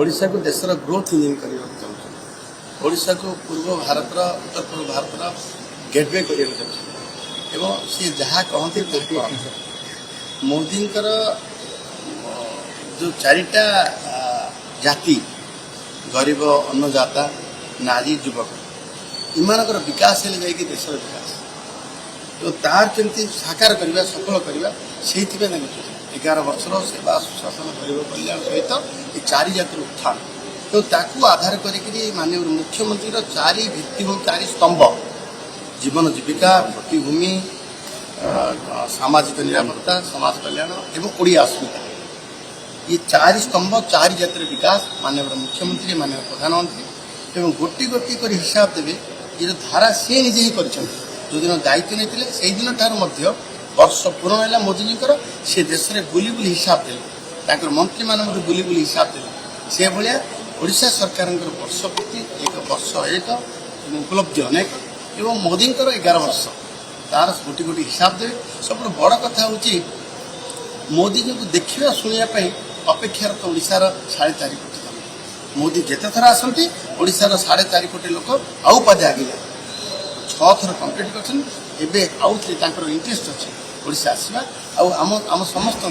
ओडिशा को देशर growth engine करने चाहते ओडिशा को पूर्व भारत उत्तर पूर्व भारत गेटवे करने चाहते एवं सी जहाँ कहते मोदी जो चारिटा जाति गरीब अन्नदाता नारी युवक इमानकर विकास हेले जाइए देशर विकास तो तार केमती साकार करवा सफल करवा से 11 वर्षर सेवा सुशासन गरीब कल्याण सहित ये चारि जातिर उत्थान तो ताकू आधार करी माननीय मुख्यमंत्री चारि भित्तिभूमि चारि स्तंभ जीवन जीविका प्रतिभूमि सामाजिक निरापत्ता समाज कल्याण एवं ओडिया अस्मिता ये चारि स्तंभ चारि जातिर विकास माननीय मुख्यमंत्री माननीय प्रधानमंत्री एवं गोटी गोटी कर हिसाब देवे ये जो धारा सी निजे ही कर जो दिन दायित्व नहीं से दिन ठार वर्ष पूर्ण है मोदी से देश में बुली बुली हिसाब देते मंत्री मान बुली बुली हिसाब देते से भाया ओडिशा सरकार वर्ष प्रति एक वर्ष एक उपलब्धि अनेक एवं मोदी 11 वर्ष तार गोटी गोटी हिसाब देवे सब बड़ कथा हूँ मोदी जी को देखा शुणापी अपेक्षारत ओडिशार 4.5 कोटी मोदी जिते थर आसती ओडिशार 4.5 कोटी लोक आउ पादे आगे 6 थर कम्प्लीट कर इंटरेस्ट अच्छे ओडिशा आसवा आम समस्त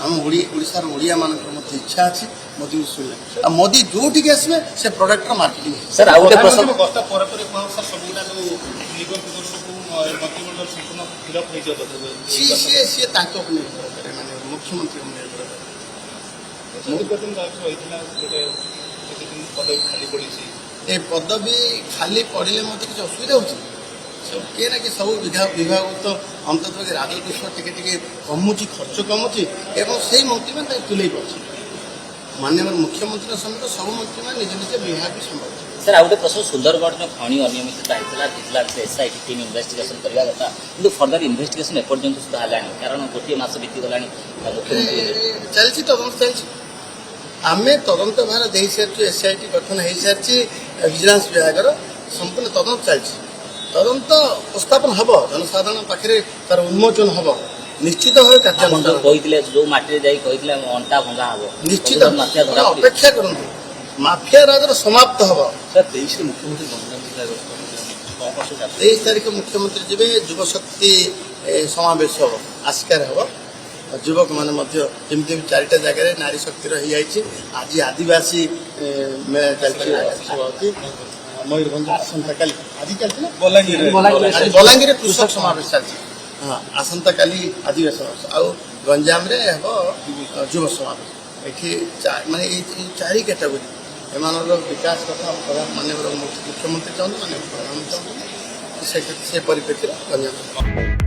आम ओडिशार ओडिया मान इच्छा अच्छी मोदी को शुणा आ मोदी जो आसवे से प्रोडक्टर मार्केटिंग सर आउ गोटे प्रश्न मुख्यमंत्री पदवी खाली पड़े मत किसी असुविधा हो किए ना कि सब विभाग तो अंततः राजस्व टे कमुची खर्च कमुची एवं से मंत्री मैंने तुले पार्टी माननीय मुख्यमंत्री समेत सब मंत्री मैंने निज निज विभाग भी संभाल सर आउ गोटे प्रश्न सुंदरगढ़ में खनि अनियमितता होता विजिलेंस एसआईटी टीम इन्वेस्टिगेशन करवा कथा कि फर्दर इन्वेस्टिगेशन एपर्यंत सुधा है कारण गोटे मास बीती गला मुख्यमंत्री चलती तदंत चलती आम तदंत भार दे सारी एसआईटी गठन हो सारी विजिलेंस विभाग संपूर्ण तदंत चलती तदंत उपस्थापन हम जनसाधारण पाखे तार उन्मोचन हम निश्चित भाव कार्य जो माटी अंटा भंगा हम निश्चित अपेक्षा करूँ माफिया राज समाप्त हम 23 तारीख मुख्यमंत्री जी युव शक्ति समावेश हम आस्कार हम युवक मैंने जमी 4टा जगह नारी शक्ति हो जाए आज आदिवासी मेला चलती मयूरभंज आसंता काली आज चलती बलांगीर कृषक समावेश चलती हाँ आसंता काली आदिवासी आउ गंजाम हम युव समावेश ये माने 4 कैटेगोरी एम विकास कथा माननीय मुख्यमंत्री चाहते माननीय प्रधानमंत्री चाहते से परिप्रेक्षी गंजाम